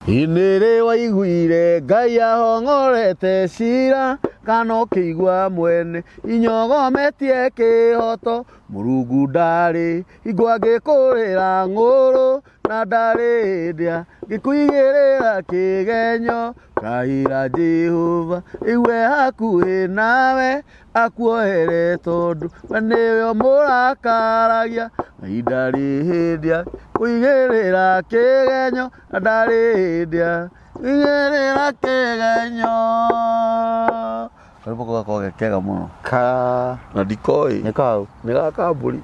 Inere waiguire Ngai ahongorete cira kana ũkĩigua mwene inyogometie kĩhoto Mũrungu ndarĩ ingwa ngĩkũrĩra ng'ũrũ na ndarĩ ndĩa ngĩkũigĩrĩra kĩgenyo kaira Jehova iwe hakuhĩ nawe akuohere tondũ we nĩwe mũrakaragia ihinda rĩhĩndĩa kũigĩrĩra kĩgenyo na ndarĩ ndĩa kũigĩrĩra kĩgenyo. Karibu kwa kwa kega mũno na ndikoi nĩ gaka mbũri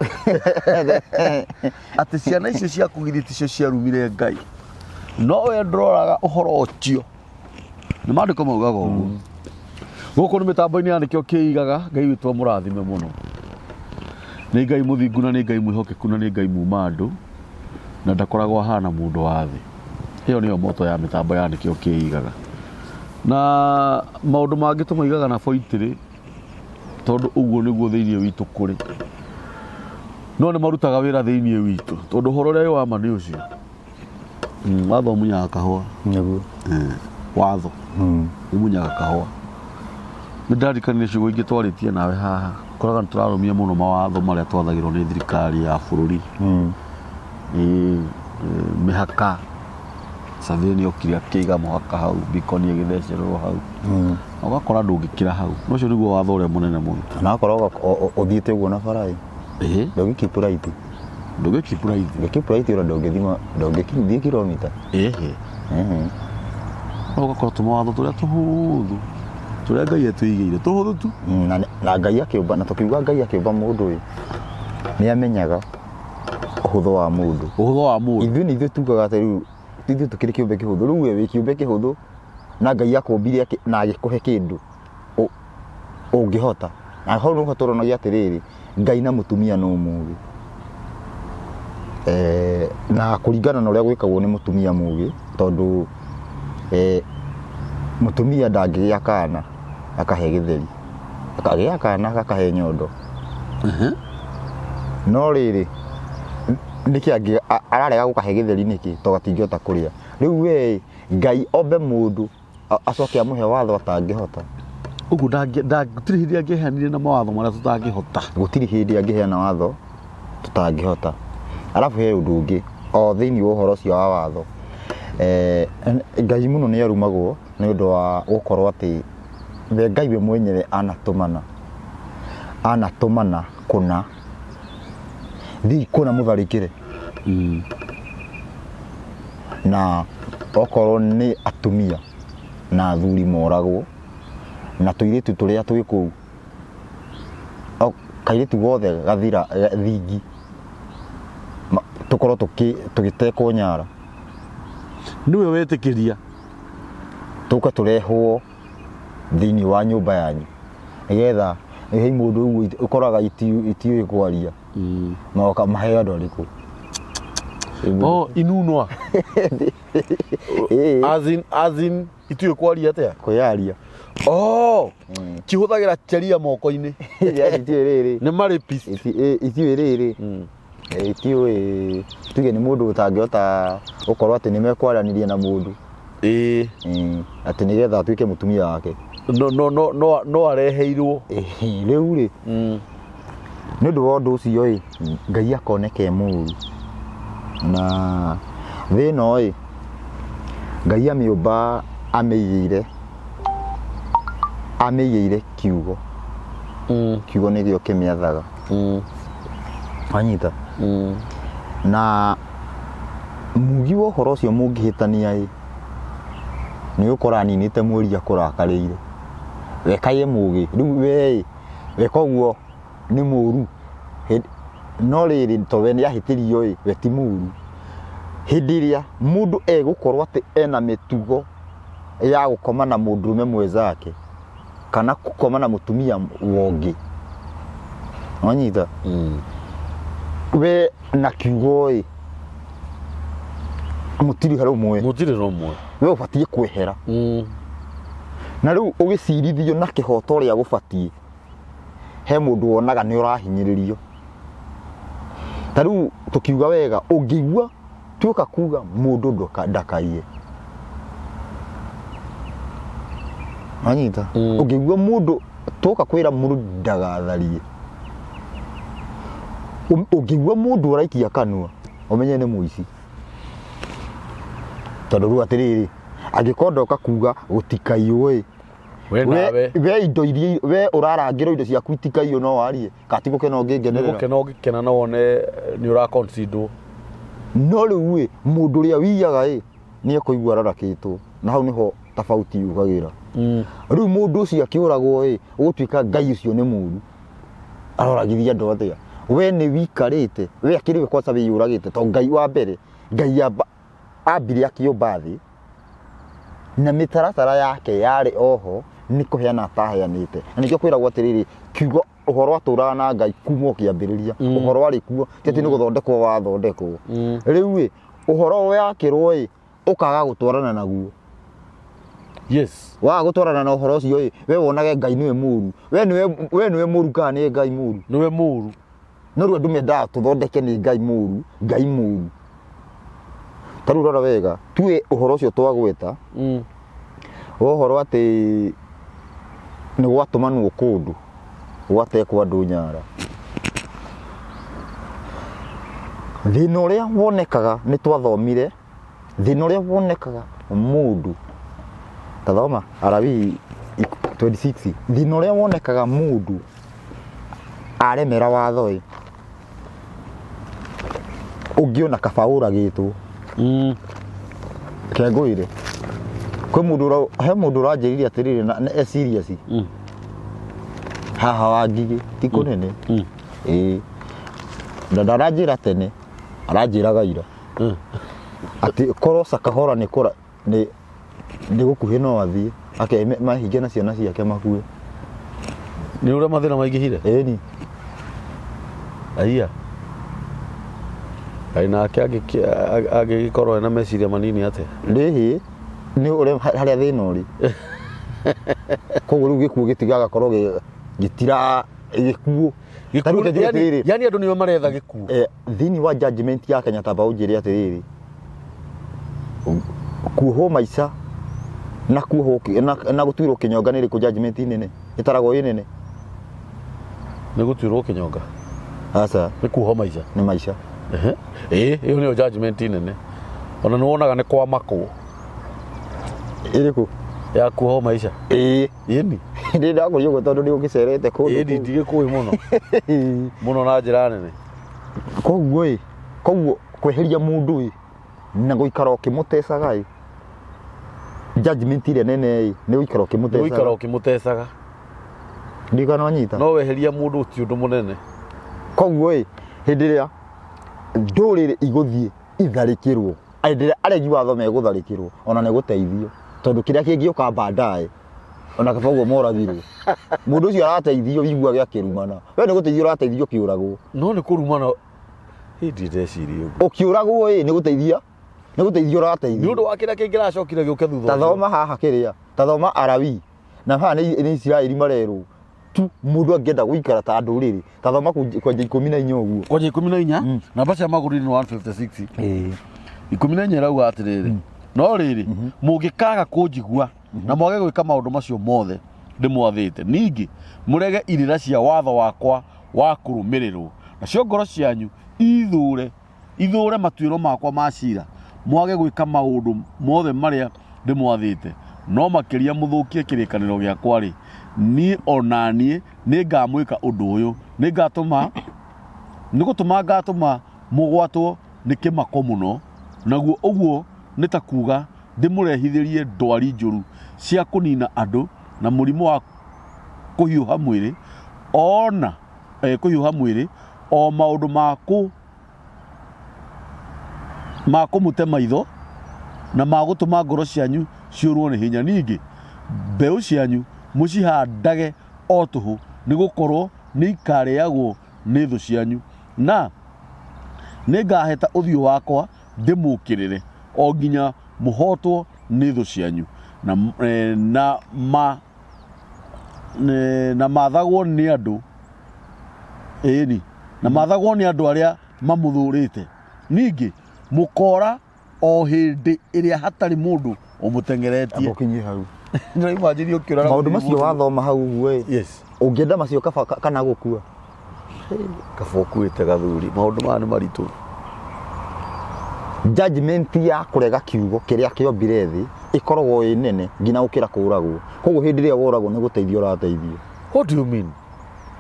atĩ ciana icio cia kũgiriti cio ciarumire Ngai no we ndroraga ũhoro ũcio nĩ maandĩko maugaga ũguo gũkũ nĩ mĩtambo-inĩ ya nĩkĩo kĩigaga Ngai witũ mũrathime mũno nĩ Ngai mũthingu na nĩ Ngai mwĩhokeku na nĩ Ngai muma andũ na ndakoragwo ahana mũndũ wa thĩ ĩyo nĩyo moto ya mĩtambo ya nĩkĩo kĩigaga na maũndũ mangĩ tũmaigaga na boitĩrĩ tondũ ũguo nĩguo thĩinĩ witũ kũrĩ no nĩ marutaga wĩra thĩinĩ witũ tondũ ũhoro ũrĩa wa ma nĩ ũcio watho ũmunyaga kahũa nĩguo watho ũmunyaga kahũa nĩ ndarikania ciugo ingĩ twarĩtie nawe haha koraga nĩ tũrarũmia mũno mawatho marĩa twathagĩrwo nĩ thirikari ya bũrũri mĩhaka Savini okire akĩiga mũhaka hau Bikoni agĩthecerwo hau ũgakora ndũngĩkĩra hau ũcio nĩguo watho ũrĩa mũnene mũno na akorwo ũthiĩte ũguo na bara ndũgĩkeep right ndũgĩkeep right ũrĩa ndũngĩthiĩ kilomita ũgakora tũmawatho tũrĩa tũhũthũ tũrĩa Ngai atũigĩire tũhũthũ tu na Ngai akĩũmba na tũkiuga Ngai akĩũmba mũndũ ũyũ nĩ amenyaga ũhũthũ wa mũndũ ithuĩ tugaga atĩ rĩu tũkĩrĩ kĩũmbe kĩhũthũ rĩu we wĩ kĩũmbe kĩhũthũ na Ngai akũmbire na agĩkũhe kĩndũ ũngĩhota na hau nĩho tũronagia atĩrĩrĩ Ngai na mũtumia no mũũgĩ na kũringana na ũrĩa gwĩkagwo nĩ mũtumia mũũgĩ tondũ mũtumia ndangĩgĩa kana akahe gĩtheri akagĩa kana akahe nyondo no rĩrĩ nĩkĩ ararega gũkahe gĩtheri nĩkĩ to gatingĩhota kũrĩa rĩu we Ngai ombe mũndũ acoke amũhe watho atangĩhota ũguo gũtirĩ hĩndĩ angĩheanire na mawatho marĩa tũtangĩhota gũtirĩ hĩndĩ angĩheana watho tũtangĩhota arabu he ũndũ ũngĩ o thĩinĩ wa ũhoro ũcio wa watho Ngai mũno nĩ arumagwo nĩ ũndũ wa gũkorwo atĩ we Ngai we mwenyewe anatũmana kũna thiĩ kũna mũtharĩkĩre na okorwo nĩ atumia na athuri moragwo na tũirĩtu tũrĩa twĩ kũu kairĩtu gothe gathira thingi tũkorwo tũgĩtekwo nyara nĩwe wetĩkĩria tũka tũrehwo thĩinĩ wa nyũmba yanyu nĩgetha he mũndũ ũguo ũkoraga itiũĩ kwaria maoka maheo andũ arĩkũ inunwa as in itiũĩ kwaria atĩa kwĩyaria kĩhũthagĩra cheria moko-inĩ itiũĩ rĩrĩ nĩ marĩpist itiũĩ rĩrĩ itiũĩ tuge nĩ mũndũ ũtangĩhota gũkorwo atĩ nĩ mekwaranĩria na mũndũ atĩ nĩgetha atuĩke mũtumia wake no areheirwo rĩu rĩ nĩ ũndũ wa ũndũ ũcio Ngai akoneke mũũru na thĩno Ngai amĩũmba amĩigĩire kiugo nĩgĩo kĩmĩathaga wanyita na mugi wa ũhoro ũcio mũngĩhĩtania nĩ ũkora aninĩte mweri akũrakarĩire wekaye mũgĩ rĩu we koguo nĩ mũũru no rĩrĩ to we nĩ ahĩtĩrio we ti mũũru hĩndĩ ĩrĩa mũndũ egũkorwo atĩ ena mĩtugo ya gũkoma na mũndũrũme mwenzake kana gũkoma na mũtumia wongĩ wanyita we na kiugo mũtirĩ ũmwe we ũbatiĩ kwehera na rĩu ũgĩcirithio na kĩhoto ũrĩa gũbatiĩ he mũndũ wonaga nĩ ũrahinyĩrĩrio ta rĩu tũkiuga wega ũngĩigua tuoka kuga mũndũ ndakaiye anyita ukigwa mundu toka kwira mundu ndagatharie ukigwa mundu uraikia kanua umenye ni muici tondu ru atiriri agikondoka kuga gutikaiywe we indo iria we urarangirwo indo cia kwitikaiywo no warie katigo kena ungikena no wone ni ura consider no riu mundu ria wiyaga ni akuigwa rarakitwo na hau niho tofauti yugagira riu mundu ucio akiuragwo ugutwika ngai ucio ni muru aroragithia andu athia we ni wikarite we akiriwe kwa sabi yuragite to ngai wa mbere ngai ambire akiumba thi na mitaratara yake yari oho ni kuheana ataheanite na nikio kwiragwo atiriri kiugo uhoro atura na ngai kumo kiambiriria uhoro ari kuo tete ni guthondekwo wathondekwo riu uhoro we akirwo ukaga gutwarana naguo yes wa gutwarana na uhoro ucio we wonage ngai niwe muru we niwe muru kana ni ngai muru niwe muru no ru andu menda tuthondeke ni ngai muru taru rora wega tuwe uhoro ucio twagweta uhoro ati ni gwatumanwo kundu gwatekwa andu nyara thina uria wonekaga ni twathomire thina uria wonekaga mundu tathoma Arabi 26 thina uria wonekaga mundu aremera watho ungiona kabaura gitu kengwire kwe mundu he mundu ranjiriria atiriri na serious haha wangigi ti kunene ndaranjira tene aranjiraga ira ati korosa kahora ni kora ni gukuhe no athie ake mahinge na ciana ciake makue ni ura mathina maingihire ni aiya aina agikorwo na meciria manini ate rihi ni ure haria thina uri koguo riu gikuo gitigaga korwo gitira gikuo yani andu niwe maretha gikuo thini wa judgment ya Kenya taba unjiri atiriri kuoho maica na kuoho na gutwirwo kinyonga ni riku judgment nene itarago nene ni gutwirwo kinyonga asa ni kuoho maica ni maica iyo ni judgment nene ona ni wonaga ni kwa mako iriku ya kuoho maica yeni ndi ndakurio gotondo ndi ukicerete kundu ndige kuwi muno na njira nene koguo kweheria mundu na guikara ukimutesaga judgment ile nene ni guikara ukimutesaga ndigana nyita no weheria mundu ti undu munene koguo hindi ria ndurire iguthie itharikirwo aindire aregi watho megutharikirwo ona ne guteithio tondu kiria kingi ukamba ndae ona kabaguo morathirwo mundu ucio arateithio igua gya kirumana we ne guteithio arateithio kiuragwo no ni kurumana hindi ndeciria ukiuragwo ni guteithio arateithio ni undu wa kiria kingi racokire giuke thutha tathoma haha kiria tathoma Arabi na haha ni Israeli marerwo tu mundu angenda guikara ta nduriri tathoma kwanja 14 uguo kwanja 14 namba cia maguriri ni 156 14 irauga atiriri no riri mungikaga kunjigua na mwage gwika maundu macio mothe ndimwathite ningi murege irira cia watho wakwa wa kurumirirwo na cio ngoro cianyu ithure matuiro makwa macira mwage gwika maundu mothe maria ndimwathite no makiria muthukie kirikaniro giakwa ri ni onanie ni ngamwika undu uyu ni gutuma ngatuma mugwatwo ni kimako muno naguo uguo ni ta kuga ndimurehithirie ndwari njuru cia kunina andu na murimu wa kuhiuha mwiri o maundu makumute maitho na magutuma ngoro cianyu ciurwo ni hinya ningi mbeu cianyu mucihandage o tuhu ni gukorwo ni ikareagwo ni thu cianyu na ningaheta uthio wakwa ndimukirire o nginya muhotwo ni thu cianyu na mathagwo ni andu na mathagwo ni andu aria mamuthurite ningi mukora o hindi iria hatari mundu umutengeretie Agokinyi hau. ndio imagine ukira Maundu macio wathoma hau we. yes Ungienda macio kana gukua. kaba ukuite gathuri maundu maya ni maritu Judgment ya kurega kiugo kiria kiombire thi ikoragwo ĩ nene ngina ukira kuragwo. Koguo hindi ria woragwo ni guteithio rateithio. what do you mean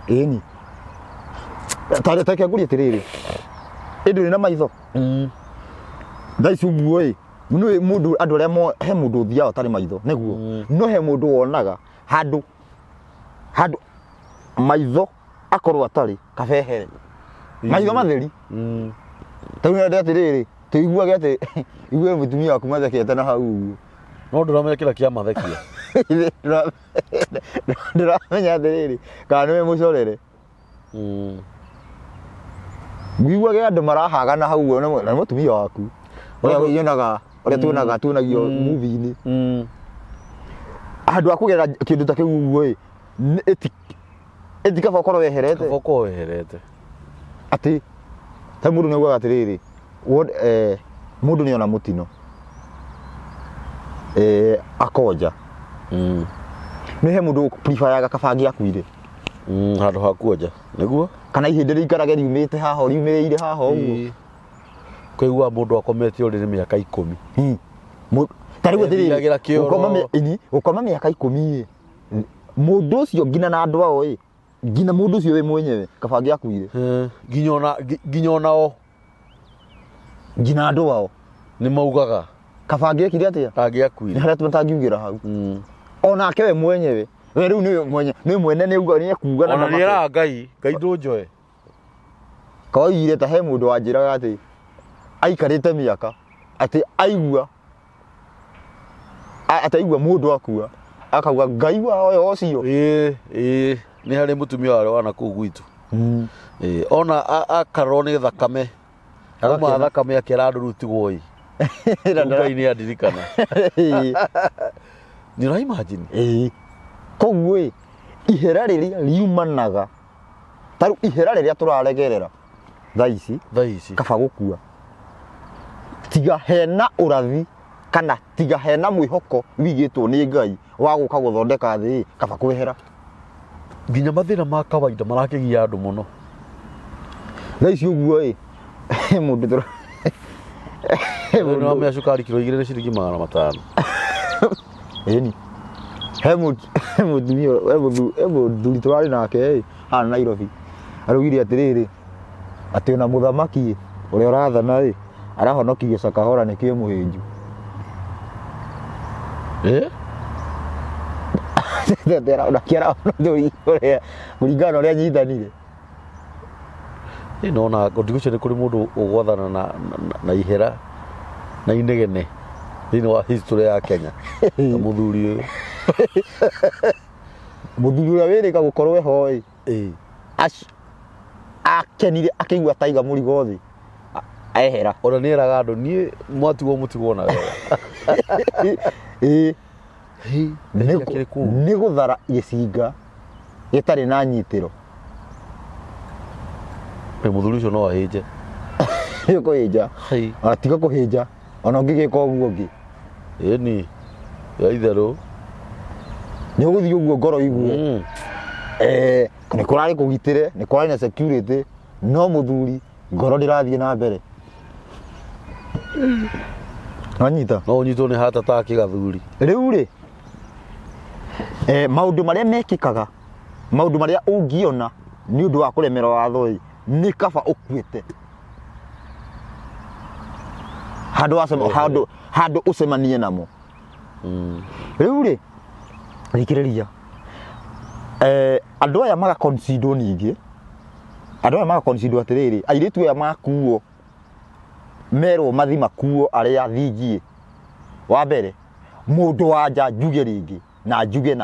Ĩni. Tareke ngurie tiriri. Nduri na maitho. Thaici ũguo ĩ nĩ mũndũ andũ arĩa he mũndũ ũthiaga ũtarĩ maitho nĩguo no he mũndũ wonaga handũ maitho akorwo atarĩ kabehere maitho matheri tau nĩ atiriri tuiguage atĩ igue mũtumia waku mathekete na hau no ndũramenya kĩrĩa kĩa mathekia ndĩramenya atiriri kana nĩwe mũcorere nguiguage andũ marahagana hau na mũtumia waku ũrĩa tuonagio movie-inĩ handũ akũgerera kĩndũ ta kĩu ũguo etikaba ũkorwo weherete atĩ ta mũndũ nĩaugaga atĩrĩrĩ mũndũ nĩona mũtino akonja nĩ he mũndũ prefer-yaga kabangi akuire handũ ha kuonja nĩguo kana ihĩndĩ rĩikarage riumĩte haha riumĩrĩire haha ũguo kũigua mũndũ akomete ũrĩ mĩaka 10 tarĩu atĩrĩrĩ gũkoma mĩaka 10 mũndũ ũcio ngina na andũ ao ngina mũndũ ũcio we mwenyewe kabangi akuire nginya onao ngina andũ ao nĩ maugaga kabangi ekire atĩa angĩakuire nĩ harĩa tũtangiugĩra hau onake we mwenyewe we rĩu nĩ mwene nĩ ekuga ona nĩ era Ngai ndũnjoe koigire ta he mũndũ wanjĩraga atĩ aikarĩte mĩaka atĩ aigua ataigua mũndũ akua akauga Ngai wao ũcio nĩ harĩ mũtumia wao wana kũu gwitũ ona akarwo nĩ thakame uma thakame akĩrandũrutigwo Ngai nĩ andirikana nĩ ũra imagine koguo ihera rĩrĩa riumanaga tarĩu ihera rĩrĩa tũraregerera thaici kaba gũkua tiga hena ũrathi kana tiga hena mwĩhoko wigĩtwo nĩ Ngai wa gũka gũthondeka thĩ kaba kwehera nginya mathĩna ma kawaida marakĩgia andũ mũno thaici ũguo mũndũ no me cukari kilo 2 ciringi 500 eni he mũthuri twarĩ nake haha Nairobi araugire atĩrĩrĩ atĩ ona mũthamaki ũrĩa ũrathana arahonokirie Shakahola nĩkĩo mũhĩnju ũrakiara kũringana na ũrĩa anyitanire nona ndigũcio nĩ kũrĩ mũndũ ũgwathana na ihera na inegene thĩinĩ wa history ya Kenya na mũthuri ũrĩa wĩrĩga gũkorwo eho akenire akĩigua taiga mũrigo thĩ ehera ona nĩ eraga andũ niĩ mwatigwo mũtigwo na nĩ gũthara gĩcinga gĩtarĩ na nyitĩro mũthuri ũcio no ahĩnje kũhĩnja atiga kũhĩnja ona ũngĩgĩka ũguo ũngĩ ĩni ya itherũ nĩ ũgũthiĩ ũguo ngoro iguo nĩ kũrarĩ kũgitĩre nĩ kũrarĩ na security no mũthuri ngoro ndĩrathiĩ na mbere wanyita no ũnyitwo nĩ heart attack gathuri rĩu maũndũ marĩa mekĩkaga maũndũ marĩa ũngĩona nĩ ũndũ wa kũremera watho nĩ kaba ũkuĩte handũ ũcemanie namo rĩu thikĩrĩria andũ aya magaconsider ningĩ andũ aya magaconsider atĩrĩrĩ airĩtu aya makuo merwo mathi makuo arĩa thingiĩ wa mbere mũndũ wanja njuge rĩngĩ na njuge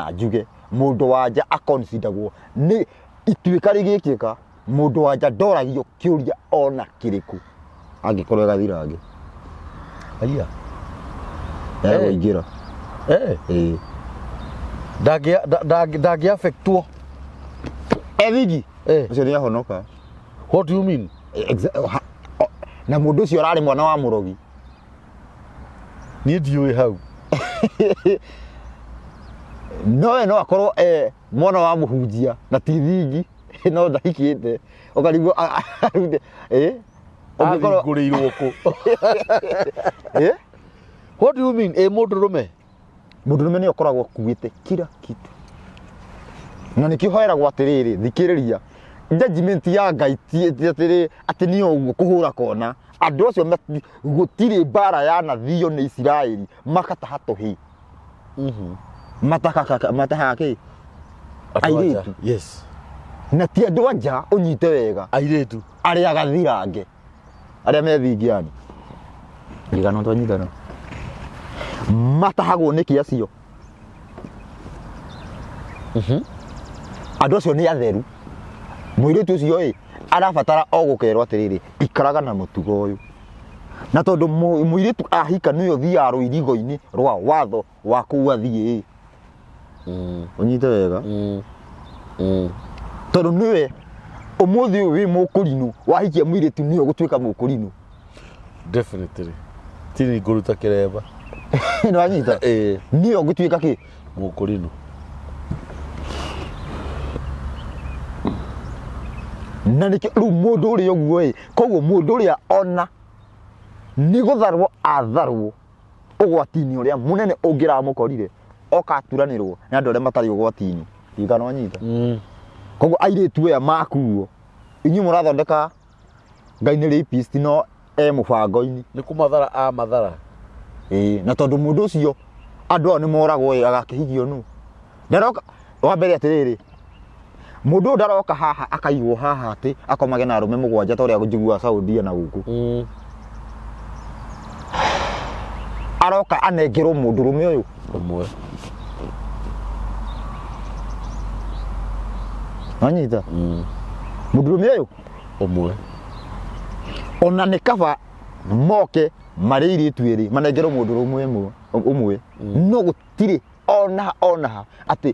mũndũ wanja aconsiderwo nĩ ituĩka rĩgĩkĩka mũndũ wanja ndoragio kĩũria ona kĩrĩkũ angĩkorwo egathirange aya egũingĩra ndangĩ affectwo ethingi ũcio nĩ ahonoka what do you mean na mũndũ ũcio ararĩ mwana wa mũrogi niĩ ndiũĩ hau no akorwo mwana wa muhunjia na ti thingi no ndahikite ukarigwo Ngũrĩirwo kũ? What do you mean mũndũrũme? Mũndũrũme nĩ akoragwo akuĩte kila kitu na nĩkĩo hoeragwo atĩrĩrĩ thikĩrĩria judgment ya Ngai ti atĩrĩ atĩ nĩ ũguo kũhũra kona andũ acio gũtirĩ mbara yanathio nĩ Isiraeli makataha tũhĩ mataha kĩ airĩtu. Yes. Na ti andũ anja ũnyite wega Airĩtu arĩa gathirange arĩa me thingiani ndigano twanyitana matahagwo nĩ kĩacio. Andũ acio nĩ atheru. Mũirĩtu ũcio arabatara o gũkerwo atĩrĩrĩ ikaraga na mũtugo ũyũ na tondũ mũirĩtu ahika nĩyo thiaga rũirigo-inĩ rwa watho wa kũu athiĩ ũnyite wega tondũ nĩwe ũmũthĩ ũyũ wĩ mũkũrinũ wahikia mũirĩtu nĩyo gũtuĩka mũkũrinũ. Definitely. Tini ngũruta kĩremba. Nĩ wanyita? Nĩyo gũtuĩka kĩ? Mũkũrinũ. Na nĩkĩo rĩu mũndũ ũrĩa ũguo koguo mũndũ ũrĩa ona nĩ gũtharwo atharwo ũgwati-inĩ ũrĩa mũnene ũngĩramũkorire oka aturanĩrwo nĩ andũ arĩa matarĩ ũgwati-inĩ igana wanyita. Koguo airĩtu aya makuo inyuĩ mũrathondeka Ngai nĩ rapist no mũbango-inĩ nĩ kũmathara mathara. Na tondũ mũndũ ũcio andũ ao nĩ moragwo agakĩhigio nũ ndaroka wa mbere atĩrĩrĩ mũndũ ndaroka haha akaigwo haha atĩ akomage na arũme mũgwanja ta ũrĩa njiguaga Saudia na gũkũ aroka anengerwo mũndũrũme ũyũ ũmwe anyita mũndũrũme ũyũ ũmwe ona nĩ kaba moke marĩ airĩtu erĩ manengerwo mũndũrũme ũmwe no gũtirĩ ona atĩ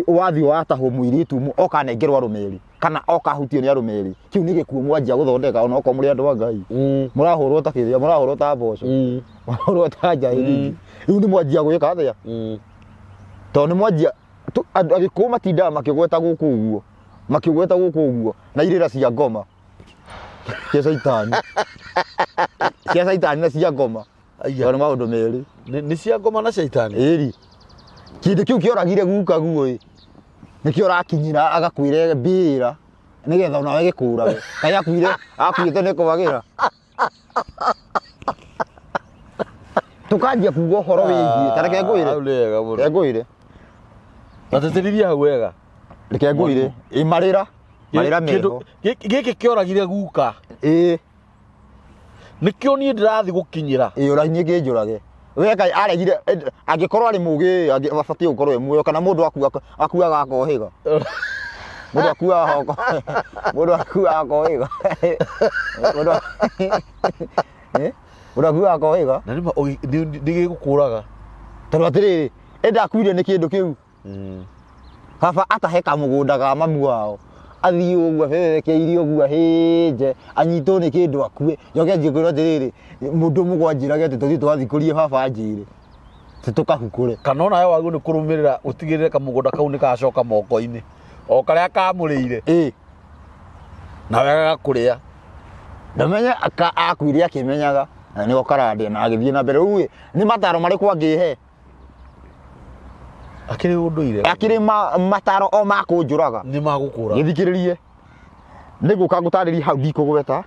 wathi watahwo mũirĩtu ũmwe oka anengerwo arũme erĩ kana oka ahutio nĩ arũme erĩ kĩu nĩ gĩkuũ mwanjia gũthondeka ona okorwo mũrĩ andũ a Ngai mũrahũrwo ta kĩrĩa mũrahũrwo ta mboco mũrahũrwo ta njaĩri rĩu nĩ mwanjia gwĩka atĩa tondũ nĩ mwanjia agĩkũũ matindaga makĩgweta gũkũ ũguo na irĩra cia ngoma cia caitani na cia ngoma nĩ maũndũ merĩ nĩ cia ngoma na caitani ĩri kĩndũ kĩu kĩoragire guka guo nĩkĩo ũrakinyĩra agakwĩre mbĩra nĩgetha onawe gĩkũrage kaĩ akuĩte nĩ kũbagĩra tũkanjia kuga ũhoro wĩgiĩ ta reke ngwĩre atĩtĩrithia hau wega reke ngwĩre marĩra meho gĩkĩ kĩoragire guka nĩkĩo niĩ ndĩrathiĩ gũkinyĩra ũrahinyĩ kĩnjũrage we Ngai aregire angĩkorwo arĩ mũgĩ abatiĩ gũkorwo e muoyo kana mũndũ akuaga akohĩga mũndũ akuaga akohĩga mũndũ akuaga akohĩga na nĩgĩgũkũraga tondũ atĩrĩrĩ ndakuire nĩ kĩndũ kĩu baba atahe kamũgũnda ga mamu wao athiĩ ũguo abererekeirie ũguo ahĩnje anyitwo nĩ kĩndũ akue njoke njĩkwĩrwo atĩrĩrĩ mũndũ mũgwanjĩrage atĩ tũthiĩ twathikũrie baba njĩre tũkahukũre kana ona we wagĩrĩirwo nĩ kũrũmĩrĩra ũtigĩrĩre kamũgũnda kau nĩ gacoka moko-inĩ o karĩa kamũrĩire nawe agakũrĩa ndamenye akuire akĩmenyaga na nĩgo karandia na agĩthiĩ na mbere rĩu nĩ mataro marĩkũ angĩhe akĩrĩ ũndũire akĩrĩ mataro o makũnjũraga nĩ magũkũra gĩthikĩrĩrie nĩgũka ngũtarĩria hau ndikũgweta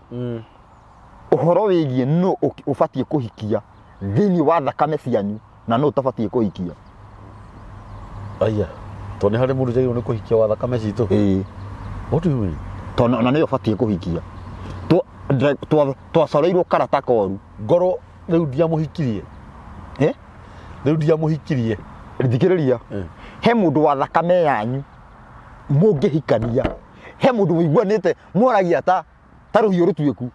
ũhoro wĩgiĩ nũ ũbatiĩ kũhikia thĩinĩ wa thakame cianyu na nũ ũtabatiĩ kũhikia aya tondũ nĩ harĩ mũndũ njagĩrĩirwo nĩ kũhikia wa thakame citũ what do you mean tondũ na nĩyo ũbatiĩ kũhikia twacoreirwo karata koru ngoro rĩu ndiamũhikirie rĩu ndiamũhikirie thikĩrĩria he mũndũ wa thakame yanyu mũngĩhikania he mũndũ wĩiguanĩte mworagia ta rũhiũ rũtuĩku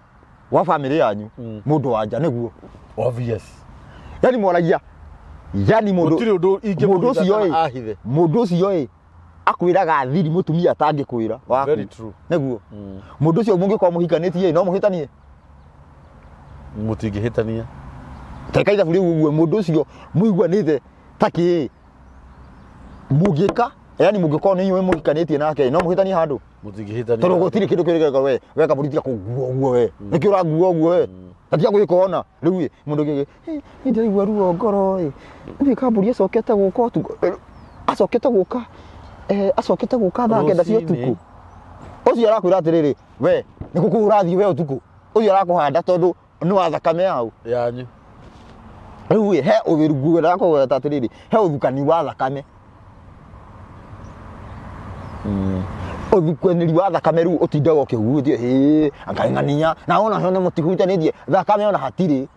wa bamĩrĩ yanyu mũndũ wa nja nĩguo obvious yani mworagia yani mũndũ ũcio akwĩraga thiri mũtumia atangĩkwĩra waku nĩguo mũndũ ũcio mũngĩkorwo mũhikanĩtie no mũhĩtanie mũtingĩhĩtania teka ithabu riu uguo mundu ucio muiguanite taki mugika yani mugiko ni ywe mugikanitie nake no muhitania handu mutigihitania toro gutiri kindu kirigeka we weka buritia kuguo uguo we niki uraguo uguo we tatia gwikona riu mundu gigi ndiraigua ruo ngoro ni kaburi acokete guka tu acokete guka thaa kenda cia tuku ucio arakwira atiriri we nikuku urathii we utuku ucio arakuhanda tondu ni wa thakame yau yanyu riu he ubirugu arakugweta atiriri he uthukani wa thakame uthukani wa thakame riu utindaga ukihutie akaingania na ona hone mutihutanitie thakame ona hatiri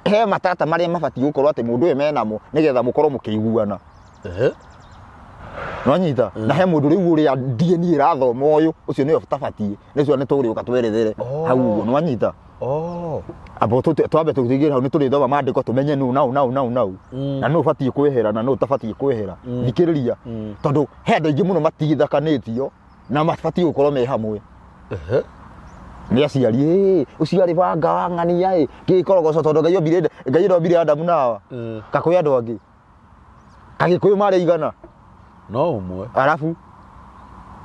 he matata maria mabati gukorwo ati mundu emenamo nigetha mukorwo mukiiguana nwanyita na he mundu riu uria DNA irathoma uyu ucio niyo tabatie nicio ni turi ukatwerethere hau nwanyita abo twambe tugigira hau ni turi thoma mandiko tumenye nu nau na no batie kwehera na no tabatie kwehera thikiriria tondu he andu ingi muno matigithakanitio na mabatie gukorwo me hamwe ni aciari uciari banga wang'ania gikorogoco tondu ngai ndombire Adamu nawa kakwi andu angi kagikuyu mari igana no umwe arafu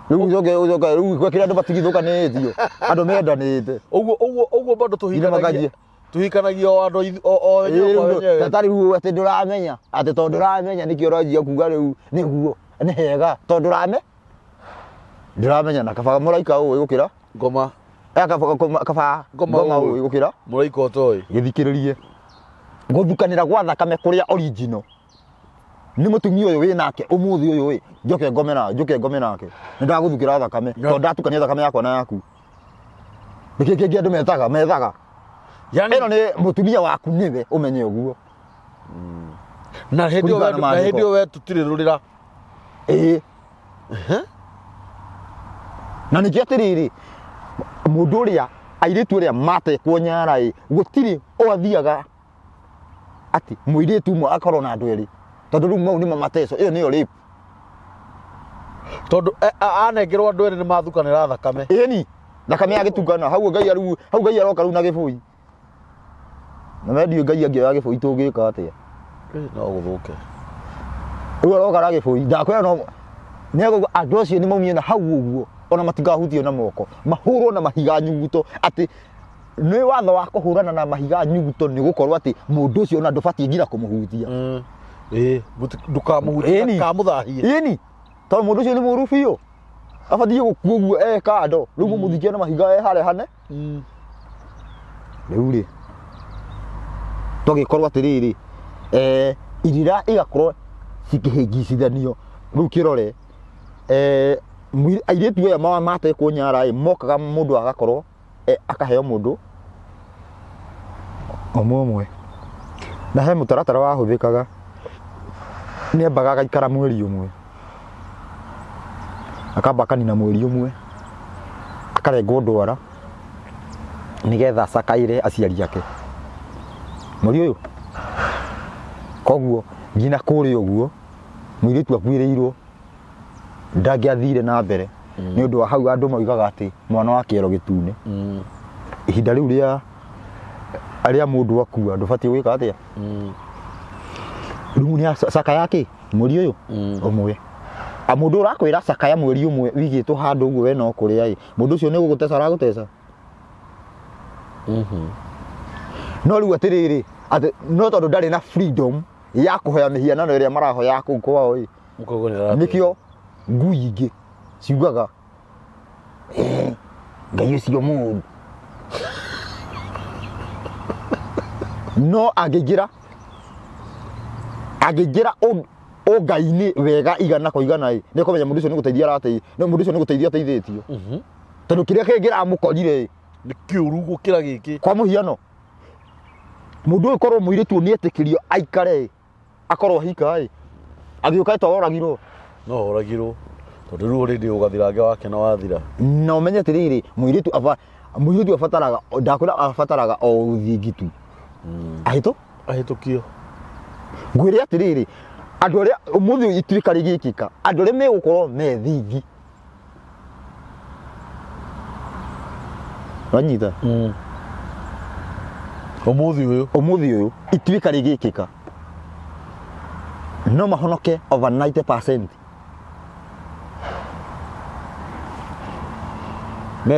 riu ujoke riu gwekira andu matigithukanitio andu mendanite uguo bado tuhikanagia o andu o wenyewe tatari riu ati nduramenya ati tondu nduramenya nikio uranjia kuga riu niguo ni hega tondu nduramenya na kaba muraika uyu gukira ngoma kaba ngoma uyu gukira muraika utoi githikiririe guthukanira gwa thakame kuria original ni mutumia uyu wi nake umuthi uyu wi njoke ngome nake nindaguthukira thakame tondu ndatukania thakame yakwa na yaku niki kingi andu methaga yani ino ni mutumia waku niwe umenye uguo na hindi we tutirirurira na niki atiriri mundu uria airitu uria matekwo nyara gutiri o athiaga ati muiritu mwe akorwo na andu eri tondu riu mau ni mateso iyo niyo rape tondu anengerwo andu eri ni mathukanira thakame ni thakame agitungana hau ngai aroka riu na gibui na mendio ngai angioya gibui tungika atia no guthuke riu aroka na gibui ndakwira no nego andu acio ni maumie na hau uguo ona matigahutio na moko mahurwo na mahiga nyuguto ati ni watho wa kuhurana na mahiga nyuguto ni gukorwo ati mundu ucio na ndubatie ngira kumuhutia ndukamuhutia kamuthahie ni tondu mundu ucio ni muru biu abathie gukua uguo kando riu mumuthikia na mahiga hare hane riu ri tugikorwo atiriri irira igakorwo cikihingicithanio riu kirore airitu aya matekwo nyara mokaga mundu agakorwo akaheo mundu omwe na he mutaratara wahuthikaga ni ambaga agaikara mweri umwe akamba kanina mweri umwe akarengwo ndwara nigetha acakaire aciari ake muri uyu koguo ngina kuri uguo mwiritu akuireirwo ndangiathire na mbere ni undu wa hau andu moigaga ati mwana wa kiero gitune ihinda riu aria mundu akua ndubatie gwika atia riu ni caka yake mweri uyu umwe mundu urakwira caka ya mweri umwe wigitwo handu uguo we no kuria mundu ucio ni gugutesa aragutesa no riu atiriri ati no tondu ndari na freedom ya kuhoya mihianano iria marahoya kuu kwao nikio ngui ingi ciugaga ngai ucio mundu no angigira o ngai-ini wega igana kwa igana ni kumenya mundu ucio ni guteithia arateithia no mundu ucio ni guteithia ateithitio tondu kiria kingira amukorire ni kiuru gukira giki kwa muhiano mundu uyu korwo muiritu ni etikirio aikare akorwo hika agiuka twaragirwo no oragirwo tondu riu already ugathirange wake na wathira no umenye atiriri muiritu abataraga ndakwira abataraga o uthingitu ahitukio ngwire atiriri andu aria umuthi ituika rigikika andu aria megukorwo me thingi wanyita umuthi uyu ituika rigikika no mahonoke over 90%.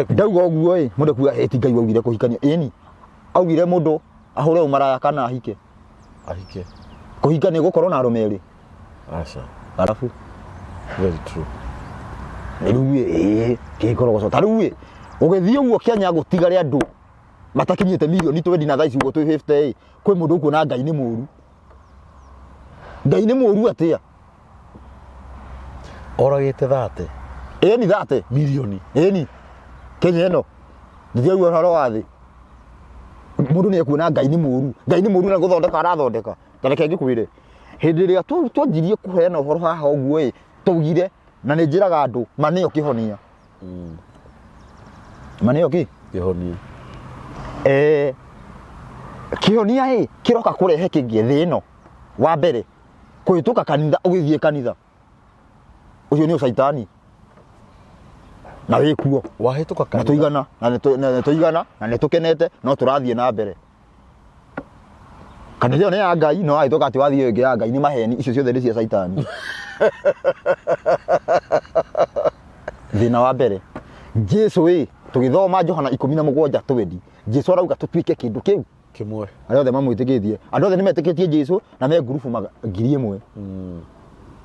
Ndauga uguo mundu kuga eti Ngai waugire kuhikania eni augire mundu ahure umaraya kana ahike kuhikania gukorwo na arumeri arafu very true riu kikorogo so tariu ugithie uguo Kenya gutigare andu matakinyite milioni 20 na thaici uguo 250 kwi mundu kuona Ngai ni muru atia oragite thate eni thate milioni eni Kenya eno ndithia uguo horo wathi mundu ni kuona Ngai ni muru na guthondeka arathondeka tareke ngikuire hindi ria twanjirie kuheana uhoro haha uguo tugire na ni njiraga andu manio kihonia manio kihonia kihonia kiroka kurehe kingi thi ino wa mbere kuhituka kanitha ugithie kanitha ucio ni ucaitani na wikuo wahituka kanitha na tuigana na nitukenete no turathie na mbere kanitha ni ya Ngai no ahituka ati wathie ingi ya Ngai ni maheni icio ciothe ni cia caitani thina wa mbere Jesu tugithoma Johana 17:20 Jesu arauga tutuike kindu kiu kimwe ariothe mamwitikitie andu othe nimetikitie Jesu na me grupu 1,000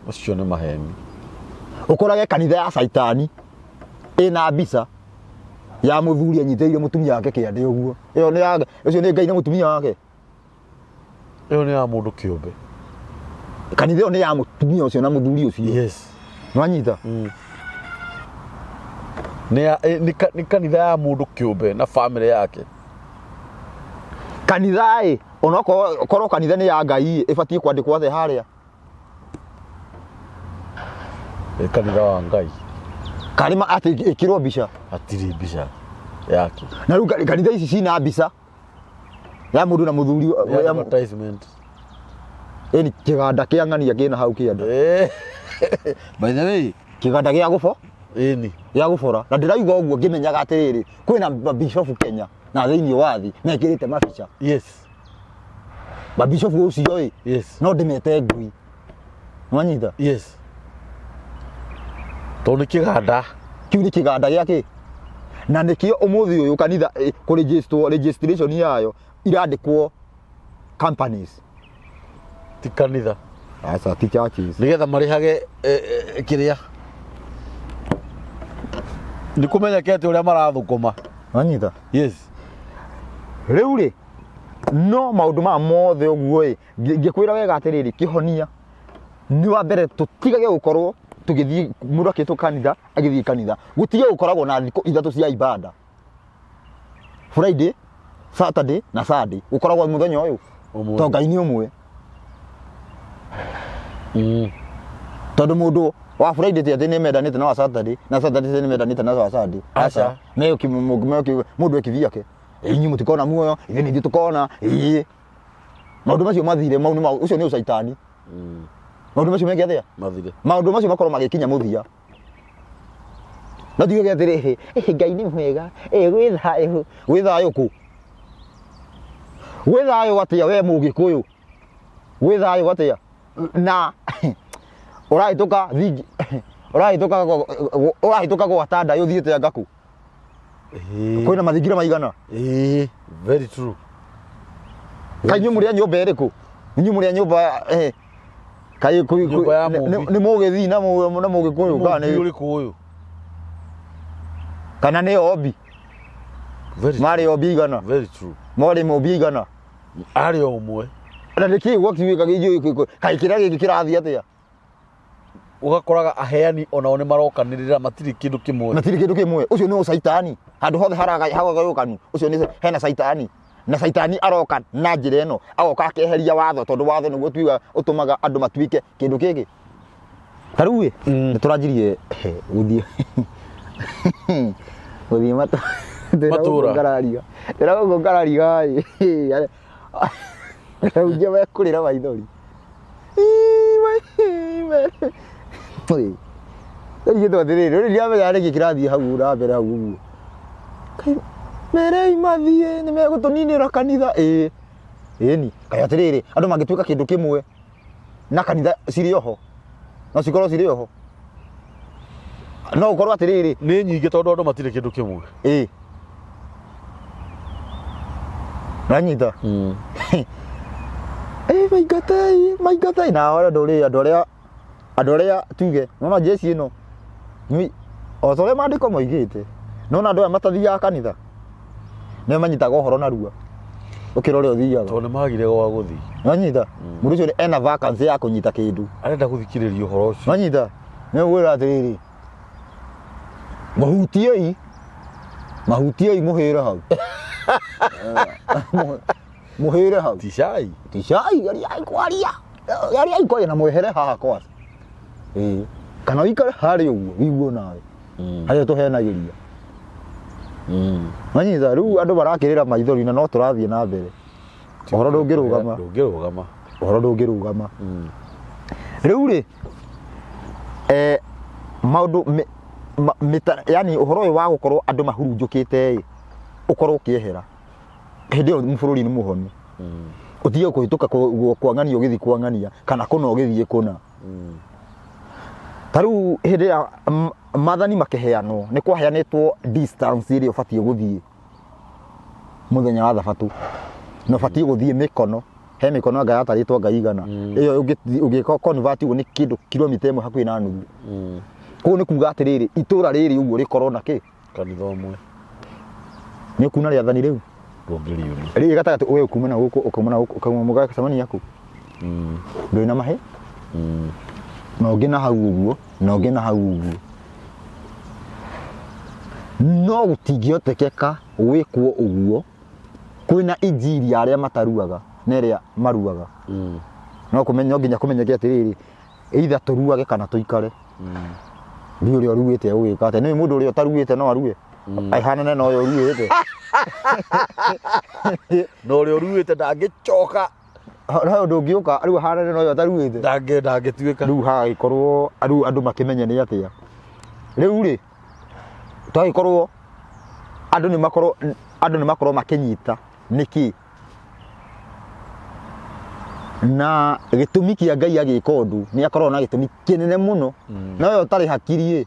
ucio ni maheni ukorage kanitha ya caitani ina mbica ya muthuri anyiteire mutumia wake kiande uguo iyo ni ya ucio ni Ngai na mutumia wake iyo ni ya mundu kiumbe kanitha iyo ni ya mutumia ucio na muthuri ucio yes nwanyita ni kanitha ya mundu kiumbe na family yake kanitha onako kanitha ni ya Ngai ibatie kwandikwo the haria kanitha wa Ngai karima ati ikirwo mbica atiri mbica yake na riu kanitha ici cina mbica ya mundu na muthuri ya advertisement eni kiganda kia ng'ania kina hau kianda by the way kiganda gia gufo eni ya gufora na ndirauga uguo ngimenyaga atiriri kwina bishop Kenya na thiini wathi mekirite mabica yes bishop ucio yes no ndimete ngui nwanyita yes toni kiganda kiu ni kiganda giake na nikio umuthi uyu kanitha ku registration yayo irandikwo companies ti kanitha asa ti churches nigetha marihage kiria ni kumenyekete uria marathukuma nwanyita yes riu ri no maundu ma mothe uguo ngikwira wega atiriri kihonia ni wa mbere tutigage gukorwo tugithii mundu akitu kanitha agithii kanitha gutige gukoragwo na thiko ithatu cia ibada Friday Saturday na Sunday gukoragwo muthenya uyu to Ngai ni umwe tondu mundu wa Friday ti ni medanite na wa Saturday na Saturday ni medanite na wa Sunday acha me mundu ekithii yake inyi mutikona muoyo ithe ni tukona maundu macio mathire maundu ucio ni ucaitani maundu macio megeathia mathire maundu macio makorwo magikinya muthia no tige atiriri Ngai ni mwega gwithayo ku gwithayo atia we mugikuyu gwithayo atia na urahituka gwatanda yuthiite angaku kwina mathingira maigana very true kanyu muri nyumba iriku nyu muri nyumba kai ni mugithi na mugikuyu kana ni urikuyu kana ni obi mari obi igana very true mori obi igana ari omwe na niki gwakiwika gijo kai kira giki kirathi atia ugakoraga aheani ona one marokanirira matiri kindu kimwe ucio ni ucaitani handu hothe haragayukanu ucio ni hena caitani na caitani aroka na njira ino agoka akeheria watho tondu watho niguo twiga utumaga andu matwike kindu kiki taruwe ni turanjirie guthie matura ngarariga uje wekurira maithori Oi twathirire ri ria mega rigi kirathi hau ra mbere hau uguo merei mathie nĩ megũtũninĩra kanitha ĩni kaĩ atĩrĩrĩ andũ mangĩtuĩka kĩndũ kĩmwe na kanitha cirĩ oho no cikorwo cirĩ oho no ũkorwo atĩrĩrĩ nĩ nyingĩ tondũ andũ matirĩ kĩndũ kĩmwe nanyita maingatai na andũ arĩa tuge nona jeci ĩno o ta ũrĩa maandĩko moigĩte nona andũ aya matathiaga kanitha nĩo manyitaga ũhoro narua ũkĩra ũrĩa ũthiaga tondũ nĩ magire gwa gũthiĩ nanyita mũndũ ũcio ena vacancy ya kũnyita kĩndũ arenda gũthikĩrĩria ũhoro ũcio nanyita nĩgwĩra atĩrĩrĩ mahutiei mũhĩre hau mũhĩre hau tishai yariai kwaria na mwehere haha kwasa kana ũikare harĩa ũguo wĩiguo nawe harĩa tũhenagĩria manyita rĩu andũ marakĩrĩra maithori na no tũrathiĩ na mbere ũhoro ndũngĩrũgama rĩu rĩ maũndũ yani ũhoro ũyũ wa gũkorwo andũ mahurunjũkĩte ũkorwo ũkĩehera hĩndĩ ĩyo bũrũri nĩ mũhonu ũtige kũhĩtũka kwang'ania ũgĩthiĩ kwang'ania kana kũna ũgĩthiĩ kũna ta rĩu hĩndĩ ya mathani makĩheanwo nĩ kwaheanĩtwo distance ĩrĩa ũbatiĩ gũthiĩ mũthenya wa thabatũ na ũbatiĩ gũthiĩ mĩkono he mĩkono anga yatarĩtwo anga igana ĩyo ũngĩka convert ũguo nĩ kĩndũ kilomita ĩmwe hakuhĩ na nuthu kũu nĩ kuga atĩrĩrĩ itũra rĩrĩ ũguo rĩkorwo na kĩ kanitha ũmwe nĩ ũkuna rĩathani rĩu rĩu gatagatĩ ũwe ũkuma na gũkũ ũkauma na gũkũ ũkauma mũgacemania kũu ndũrĩ na mahĩ na ũngĩ na hau ũguo na ũngĩ na hau ũguo no gũtingĩhotekeka gwĩkwo ũguo kwĩna injiri arĩa mataruaga na ĩrĩa maruaga no nginya kũmenyeke atĩrĩrĩ either tũruage kana tũikare rĩu ũrĩa ũruĩte ũgĩka atĩ nĩ mũndũ ũrĩa ũtaruĩte no arue aihanane na ũyũ ũruĩte na ũrĩa ũruĩte ndangĩcoka no ndũngĩũka rĩu ahanane na ũyũ ũtaruĩte ndangĩtuĩka rĩu hagĩkorwo andũ makĩmenye nĩ atĩa rĩu rĩ twagĩkorwo andũ nĩ makorwo makĩnyita nĩkĩ na gĩtũmi kĩa Ngai agĩka ũndũ nĩ akorwo na gĩtũmi kĩnene mũno na wewe ũtarĩ hakiri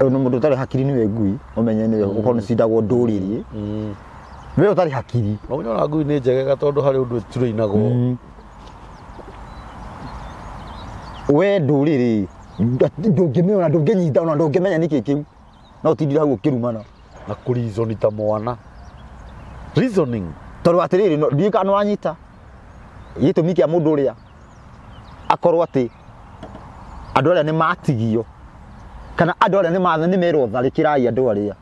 no mũndũ ũtarĩ hakiri nĩwe ngui ũmenye nĩwe ũkorwo nĩ cindagwo ndũrĩrĩ wewe ũtarĩ hakiri no ũnyona ngui nĩ njegega tondũ harĩ ũndũ tũrĩinagwo we ndũrĩrĩ ndũngĩmĩona ndũngĩnyita ona ndũngĩmenya nĩkĩ kĩu no ũtindire hau ũkĩrumana na kũrizoni ta mwana reasoning tondũ atĩrĩrĩ ndiũĩ kana nĩ wanyita gĩtũmi kĩa mũndũ ũrĩa akorwo atĩ andũ arĩa nĩ matigio kana andũ arĩa nĩ merwo tharĩkĩrai andũ arĩa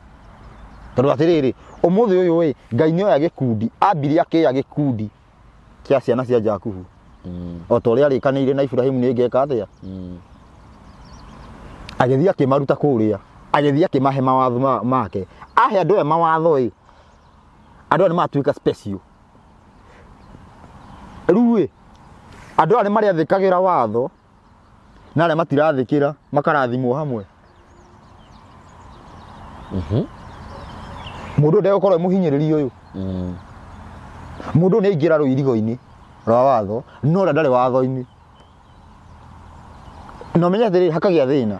tondũ atĩrĩrĩ ũmũthĩ ũyũ Ngai nĩoya gĩkundi ambirie akĩoya gĩkundi kĩa ciana cia Jakubu o ta ũrĩa arĩkanĩire na Ibrahimu nĩ ngeka atĩa agĩthiĩ akĩmaruta kũrĩa agĩthiĩ akĩmahe mawatho make ahe andũ aya mawatho andũ aya nĩ matuĩka special rĩu andũ aya nĩ marĩathĩkagĩra watho na arĩa matirathĩkĩra makarathimwo hamwe mũndũ ndegũkorwo mũhinyĩrĩri ũyũ mũndũ nĩ aingĩra rũirigo-inĩ rwa watho no ũrĩa ndarĩ watho-inĩ na ũmenye atĩrĩrĩ hakagĩa thĩna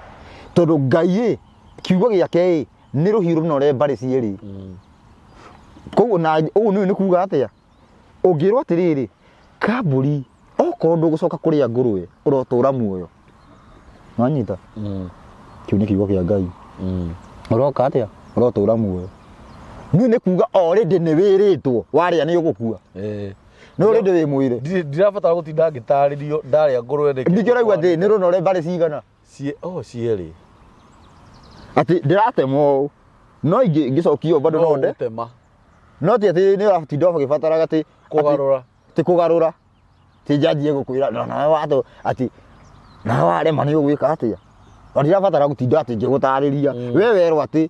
tondũ Ngai kiugo gĩake nĩ rũhiũ rũnore mbarĩ cierĩ koguo ũguo nĩ kuga atĩa ũngĩrwo atĩrĩrĩ kambũri okorwo ndũgũcoka kũrĩa ngũrũwe ũrotũra muoyo wanyita kĩu nĩ kiugo kĩa Ngai ũroka atĩa ũrotũra muoyo nĩ kuga already nĩ wĩrĩtwo warĩa nĩ ũgũkua nĩ already wĩ mwĩre ndirabatara gũtinda ngĩtarĩrio ndarĩa ngũrũwe ndingĩraigua atĩ nĩ rũnore mbarĩ cigana cierĩ atĩ ndĩratemwo no ingĩcokio bado no nde no ti atĩ nĩ ũratinda ũgĩbataraga atĩ kũgarũra ti njanjie gũkwĩra na watho atĩ na warema nĩ ũgwĩka atĩa ndirabatara gũtinda atĩ ngĩgũtarĩria we werwo atĩ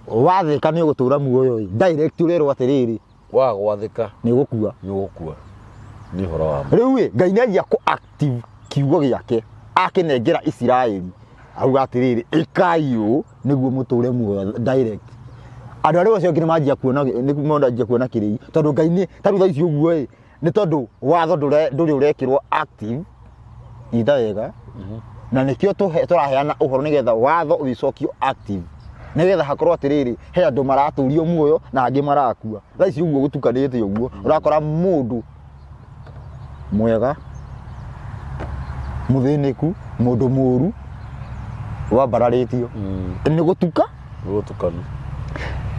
wathĩka nĩ ũgũtũra muoyo direct ũrerwo atĩrĩrĩ wagwathĩka nĩ ũgũkua nĩ ũhoro wa rĩu Ngai nĩ anjia kũ active kiugo gĩake akĩnengera Isiraeli auga atiriri ikayo niguo muture muoyo direct andu aria acio ngine manjia kuona niguo manjia kuona kiri tondu Ngai ni taru thaici uguo ni tondu watho nduri urekirwo active ita wega na nikio turaheana uhoro nigetha watho wicokio active nigetha hakorwo atiriri he andu maraturio muoyo na angi marakua thaici uguo gutukanite uguo urakora mundu mwega muthiniku mundu muru wambararitio ni gutukana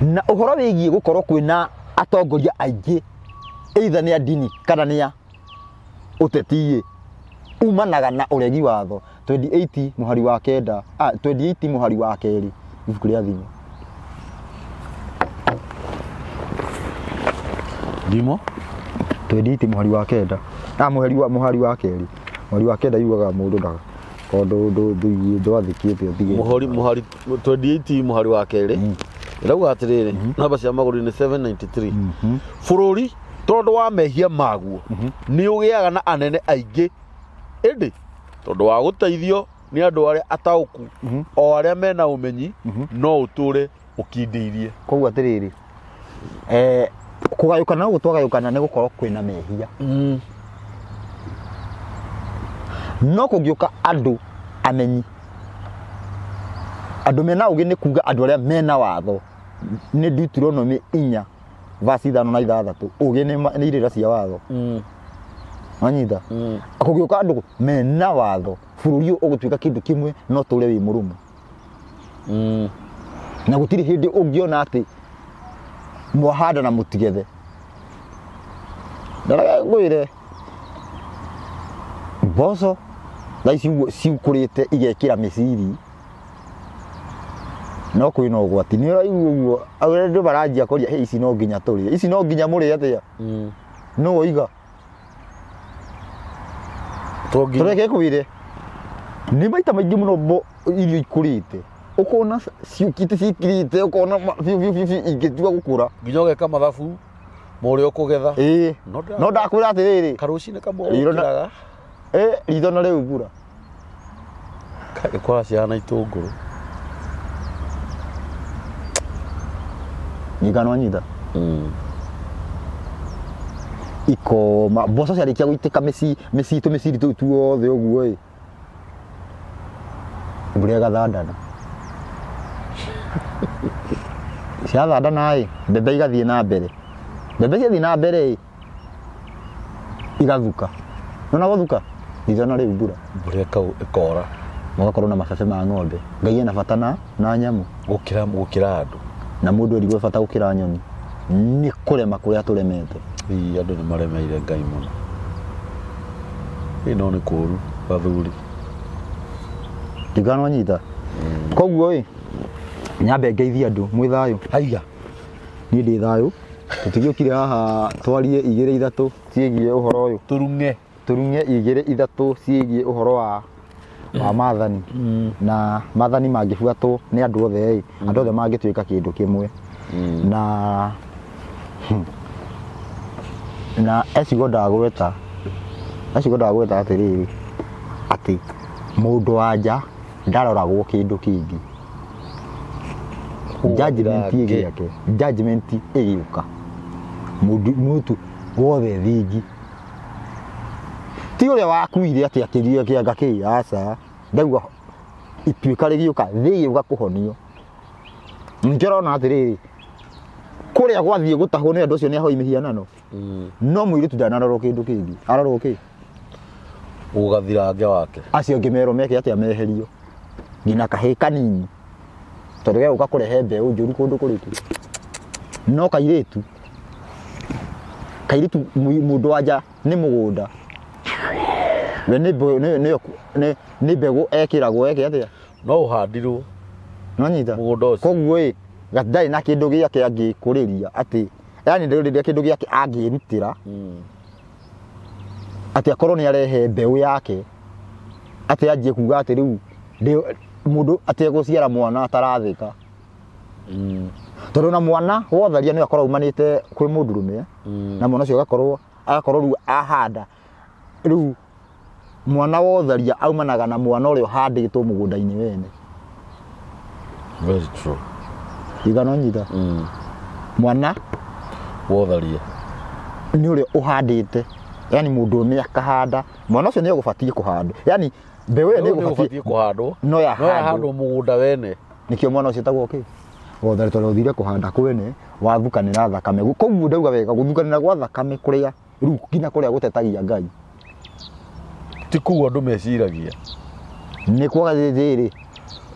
na uhoro wigie gukorwo kwina atongoria aingi either ni adini kana ni uteti umanaga na uregi watho 28 muhari wa kenda 28 muhari wa keri ibuku ria thimu ndimo 28 muhari wa kenda muhari wa keri muhari wa kenda yugaga mundu ndaga kondu ndu athikite thige muhari 28 muhari wa keri irauga atiriri namba cia maguru ni 793 bururi tondu wa mehia maguo ni ugiaga na anene aingi indi tondu wa guteithio ni andu aria atauku o aria mena umenyi no uture ukindiirie koguo atiriri kugayukana no gutwagayukana ni gukorwo kwina mehia no kugiuka andu amenyi andu mena ugi ni kuga andu aria mena watho ni Deuteronomy 4 verse 5 na 6 ugi ni irira cia watho anyita akugiuka andu mena watho bururi ugutwika kindu kimwe no ture wi murumu na gutiri hindi ungiona ati mwahanda na mutigethe ndaraga gwire boso thaici ciukurite igekira miciri no kwina ugwati ni uraigua uguo andu baranjia koria ici no nginya turi ici no nginya muri atia no oiga tureke kwire ni maita maingi muno irio ikurite ukona ciukite ukona ingitua gukura nginya ugeka mathabu muri ukugetha no ndakwira atiriri karucine kamwe ukiraga ritho na riu mbura ikora ciana itunguru nigano anyita ikoma boso ciarikia guitika miciri tuothe uguo mbura gathandana ciathandana mbembe igathie na mbere mbembe ciathie na mbere igathuka nona guthuka ithana riu mbura ikora mugakorwo na macace ma ng'ombe Ngai ena bata na nyamu gukira andu na mundu erigwe bata gukira nyoni ni kurema kuria turemete andu ni maremeire Ngai muno ino ni kuru bathuri tigano nyita koguo nyambe ngeithia andu mwi thayu haiya ni ndi thayu tutigiukire haha twarie igire ithatu ciegie uhoro uyu turunge igire ithatu ciegie uhoro wa mathani na mathani mangibuatwo ni andu othe andu othe mangituika kindu kimwe na ecigo ndagweta atiriri ati mundu wanja ndaroragwo kindu kingi judgment igiuka mutu wothe thingi ti uria wakuire ati akiria kianga ki aca ndauga ituika rigiuka thii uga kuhonio ngirona atiriri kuria gwathie gutahwo ni andu acio ni ahoi mihianano no mwiritu ndanarorwo kindu kingi arorwo ki ugathirange wake acio ngimero meke atia meherio ngina kahe kanini tondu geuka kurehe mbeu njuru kundu kuritu no kairitu mundu wanja ni mugunda we ni mbegu ekiragwo eke atia no uhandirwo no nyita mugunda ucio koguo gatari na kindu giake angikuriria ati yani ndiriria kindu giake angirutira ati akorwo ni arehe mbeu yake ati anjie kuga ati riu mundu ati guciara mwana atarathika tondu na mwana wotharia ni akorwo umanite kwi mundurume na mwana ucio agakorwo riu ahanda riu mwana wa ũtharia aumanaga na mwana ũrĩa ũhandĩtwo mũgũnda-inĩ wene. Very true. Igana nyita. Mwana wa ũtharia nĩ ũrĩa ũhandĩte, yani mũndũ ũmwe akahanda, mwana ũcio nĩ ũgũbatie kũhandwo, yani mbeũ ĩyo nĩ ũgũbatie kũhandwo, no yahandwo mũgũnda wene. Nĩkĩo mwana ũcio etagwo kĩ? Wa ũtharia, tondũ ũthire kũhanda kwene wathukanĩra thakame. Koguo ndauga wega gũthukanĩra gwa thakame kũrĩa rĩu nginya kũrĩa gũtetagia Ngai. Ti kuo andũ meciragia. Nĩ kwaga rĩrĩ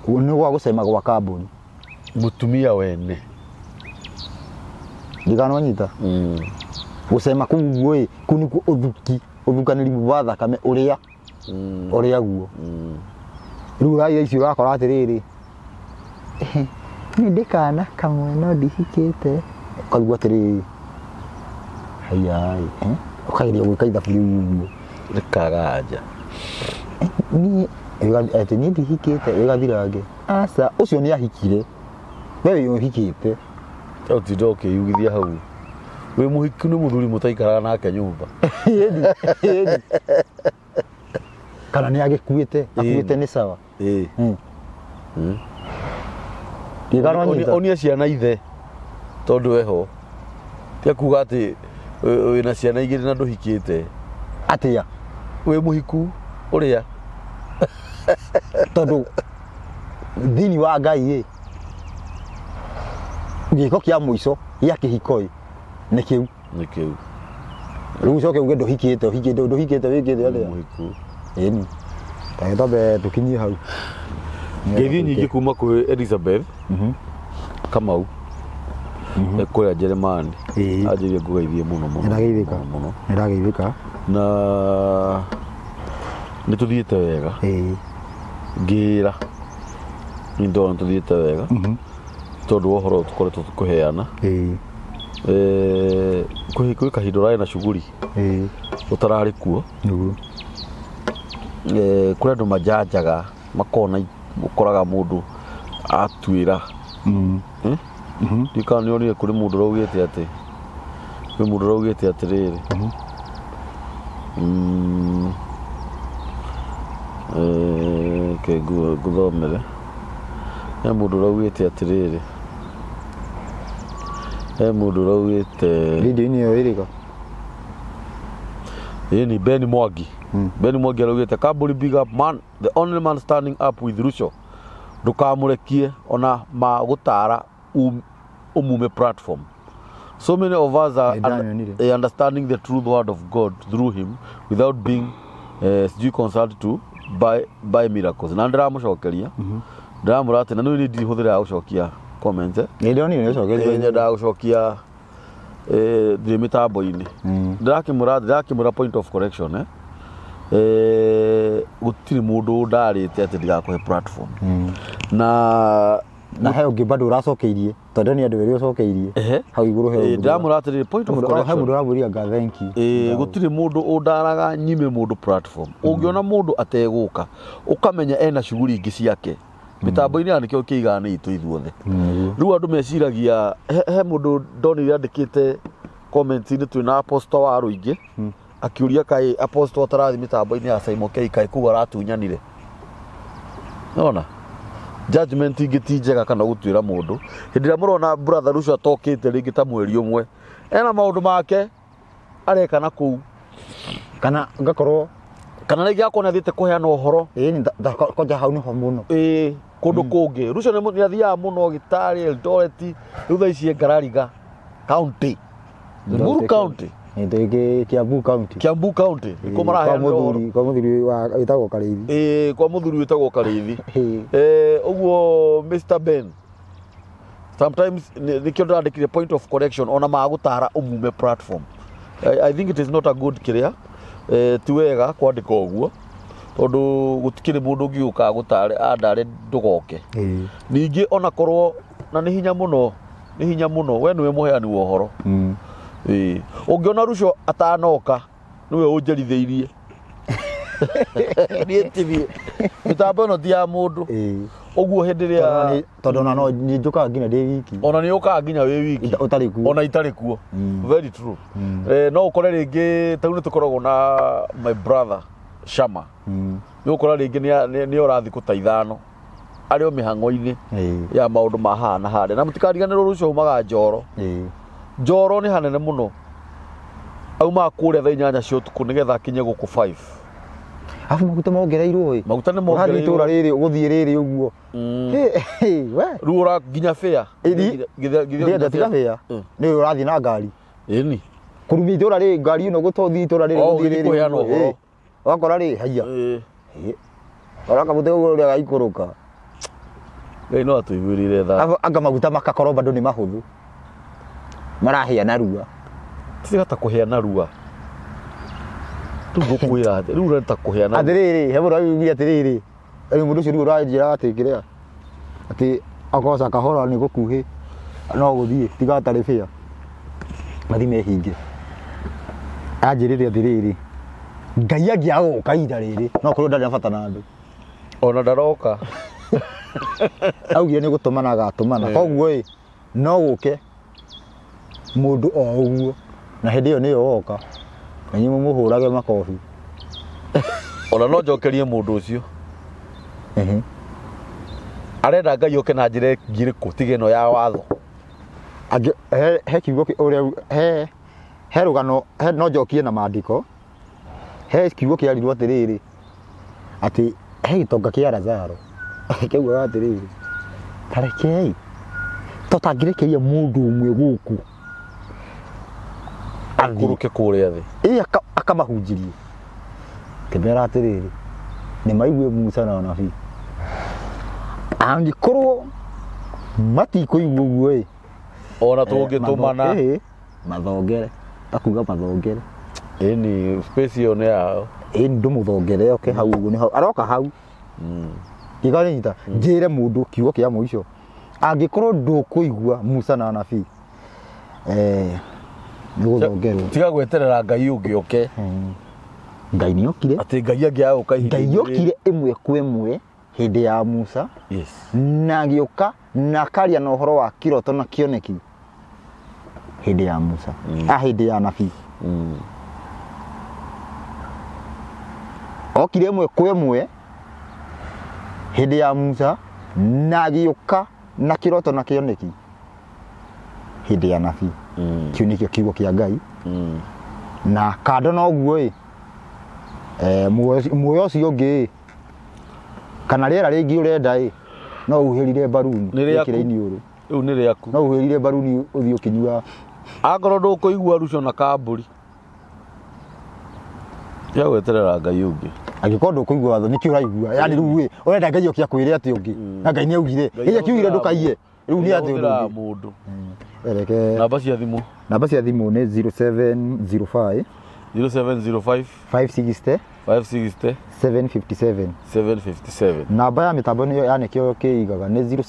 nĩ gwa gũcema gwa kambũni. Mũtumia wene. Ndigana nyita. Gũcema kũu ĩ, kũu nĩkuo ũthuki, ũthukanĩri wa thakame ũrĩa guo. Rĩu rai ici ũrakora atĩrĩrĩ, nĩ ndĩkana kamwe no ndihikĩte, ũkaigua atĩrĩrĩ hayai, ũkageria gwĩka ithabu rĩu ũguo rĩkaga nja. Atĩ niĩ ndihikĩte, ĩgathirange. Aca, ũcio nĩ ahikire, we ũhikĩte. Ũtinda ũkĩyugithia hau. Wĩ mũhiku nĩ mũthuri mũtaikaraga nake nyũmba. Kana nĩ agĩkuĩte, akuĩte nĩ sawa. Onia ciana ithe tondũ weho. Tia kuga atĩ wĩna ciana igĩrĩ na ndũhikĩte. Atĩa? Wĩ mũhiku ũrĩa. Tondũ thĩinĩ wa Ngai gĩko kĩa mũico gĩa kĩhiko nĩ kĩu. Nĩ kĩu. Rĩu ucoke uge ndũhikĩte wĩkĩte atĩa? Mũhiku. Ĩni. Kaĩ twabe tũkinyie hau. Ngeithi nyingĩ kuma kwĩ Elizabeth Kamau kũrĩa Jeremani. Anjĩrie ngũgeithie mũno mũno. Nĩrageithĩka. Na nĩ tũthiĩte wega. Ngĩra nĩ ndona tũthiĩte wega tondũ ũhoro tũkoretwo tũkũheana. Kwĩ kahinda ũrarĩ na shughuli ũtararĩ kuo. Kũrĩ andũ majanjaga makona ũkoraga mũndũ atuĩra. Ndikana nĩonire kũrĩ mũndũ ũraugĩte atĩ kwĩ mũndũ ũraugĩte atĩrĩrĩ, ngũthomere. He mũndũ ũraugĩte atĩrĩrĩ, he mũndũ ũraugĩte video-inĩ ĩyo ĩrĩka. Ni Ben Mwangi. Ben Mwangi araugĩte Kamburi big up man, the only man standing up with Ruto. Ndukamũrekie ona magũtara umume platform. So many of us are understanding the true word of God through him without being consulted to by miracles. Na ndiramũcokeria. Ndiramũra atĩ na nĩ nĩ ndihũthĩra gũcokia comment. Nyendaga gũcokia ndĩ mĩtambo-inĩ. Ndirakĩmũra point of correction. Gũtirĩ mũndũ ndarĩte atĩ ndigakũhe platform. Na he ũngĩ bado ũracokeirie tondũ nĩ andũ erĩ ũcokeirie hau igũrũ he ndiramũra atĩ point of correction. He mũndũ ũramũria nga thank you. Gũtirĩ mũndũ ũndaraga nyime mũndũ platform. Ũngĩona mũndũ ategũka ũkamenya ena shughuli ingĩ ciake. Mĩtambo-inĩ nĩkĩo kĩiganĩ itũ ithuothe. Rĩu andũ meciragia he mũndũ ndonire andĩkĩte comment-inĩ twĩna apostle wa rũingĩ akĩũria kaĩ apostle atarathi mĩtambo-inĩ ya Simon K kaĩ kũu aratunyanire. Nona judgment ingĩ ti njega kana gũtuĩra mũndũ. Hĩndĩ ĩrĩa mũrona brother Ruto atokĩte rĩngĩ ta mweri ũmwe ena maũndũ make areka na kũu kana ngakorwo kana rĩngĩ akona thiĩte kũheana ũhoro. Koja hau nĩho mũno. Kũndũ kũngĩ Ruto nĩ athiaga mũno Gĩtarĩ, Eldoret, rĩu thaa ici Ngarariga county, Limuru county, Kiambu county. Kiambu county nĩkuo maraheana ũhoro. Kwa mũthuri wĩtagwo Karĩithi. Kwa mũthuri wĩtagwo Karĩithi. Ũguo Mr. Ben sometimes nĩkĩo ndĩrandĩkire point of correction ona magũtara umume platform. I think it is not a good career. Ti wega kwandĩka ũguo tondũ gũtikĩrĩ mũndũ ũngĩũka gũtare andare ndũgoke. Ningĩ ona korwo na nĩ hinya mũno we nĩwe mũheani wa ũhoro. Ũngĩona Ruto atanoka nĩwe ũnjerithĩirie. Niĩ TV mĩtambo ĩno ti ya mũndũ. Ũguo hĩndĩ ĩrĩa tondũ ona no njũkaga nginya ndĩ wiki. Ona nĩ ũkaga nginya wĩ wiki ũtarĩ kuo. Ona itarĩ kuo. Very true. No ũkore rĩngĩ ta rĩu nĩ tũkoragwo na my brother cama nĩ ũkora rĩngĩ nĩ ũrathi kũta ithano arĩ o mĩhang'o-inĩ ya maũndũ mahana harĩa na mũtikariganĩrwo rũciũ umaga Njoro. Njoro nĩ hanene mũno, aumaga kũrĩa thaa 8 cia ũtukũ nĩgetha akinye gũkũ 5. Afu maguta mongereirwo maguta nĩ mongereirwo itũra rĩrĩ gũthiĩ rĩrĩ ũguo we rĩu ũra nginya fare ndĩenda tiga fare nĩ ũrathiĩ na ngari ĩni kũrumia itũra rĩrĩ ngari ĩno gũtothiĩ itũra rĩrĩ gũthiĩ rĩrĩ wakora rĩ haiya orakabuta ũguo ũrĩa gaikũrũka Ngai no atũiguĩrĩre tha anga maguta makakorwo bado nĩ mahũthũ marahĩa na rua tigata kũhĩa na rua tũgũkwĩra atĩ rĩu ũrenda kũhĩa na atĩrĩrĩ he mũndũ augire atĩrĩrĩ mũndũ ũcio rĩu ũranjĩra atĩ kĩrĩa atĩ akoca kahora nĩ gũkuhĩ no gũthiĩ tiga atarĩ fare mathi mehinge anjĩrĩre atĩrĩrĩ Ngai angĩagũka ihinda rĩrĩ no kũrwo ndarĩ na bata na andũ ona ndaroka augire nĩ gũtũmana agatũmana koguo no gũke mũndũ o ũguo na hĩndĩ ĩyo nĩyo woka na inyuĩ mũhũrage makobi ona no njokerie mũndũ ũcio arenda Ngai oke na njĩra ngirĩkũ tiga ĩno ya watho he kiugo ũrĩa he rũgano no njokie na maandĩko he kiugo kĩarirwo atĩrĩrĩ atĩ he gĩtonga kĩa Lazaro kĩugaga atĩrĩrĩ tarekei tũtangĩrekeria mũndũ ũmwe gũkũ akũrũke kũrĩa thĩ akamahunjirie kĩmera atĩrĩrĩ nĩ maigue Musa na anabii angĩkorwo matikũigua ũguo ona tũngĩtũmana mathongere akuga mathongere ĩni space ĩyo nĩ yao ndũmũthongere oke hau ũguo nĩ hau aroka hau kĩgarĩnyita njĩre mũndũ kiugo kĩa mũico angĩkorwo ndũkũigua Musa na anabii nĩ gũthongerwo tiga gweterera Ngai ũngĩ oke Ngai nĩ okire atĩ Ngai angĩagũka ihinda Ngai okire ĩmwe kwa ĩmwe hĩndĩ ya Musa na agĩũka na akaria na ũhoro wa kĩroto na kĩoneki hĩndĩ ya Musa hĩndĩ ya anabii okire ĩmwe kwa ĩmwe hĩndĩ ya Musa na agĩũka na kĩroto na kĩoneki hĩndĩ ya anabii kĩu nĩkĩo kiugo kĩa Ngai na kando na ũguo muoyo ũcio ũngĩ kana rĩera rĩngĩ ũrenda no ũhĩrire baruni kĩrĩa-inĩ ũrũ rĩu nĩ rĩaku no ũhĩrire baruni ũthiĩ ũkĩnyua akorwo ndũkũigua rucio na kambũri ya gweterera Ngai ũngĩ angĩkorwo ndũkũigua watho nĩkĩo ũraigua yani rĩu ũrenda Ngai oke akwĩre atĩ ũngĩ na Ngai nĩ augire ĩrĩa kiugire ndũkaiye rĩu nĩ atĩ ũndũ mũndũ ereke namba cia thimũ nĩ 0705 0705 560 560 757 757 namba ya mĩtambo nĩyo yanĩkĩo kĩigaga nĩ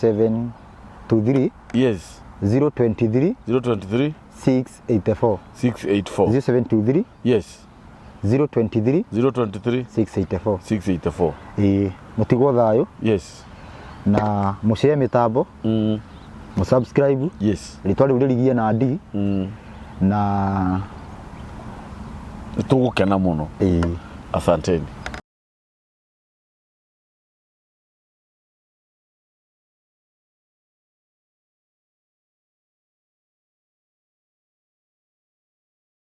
0723 yes 023 023 684 0723 yes 023 023 684 684 mũtigwo thayũ yes na mũshare mĩtambo mũsubscribe yes rĩtwa rĩu rĩrigie na D na tũgũkena mũno asanteni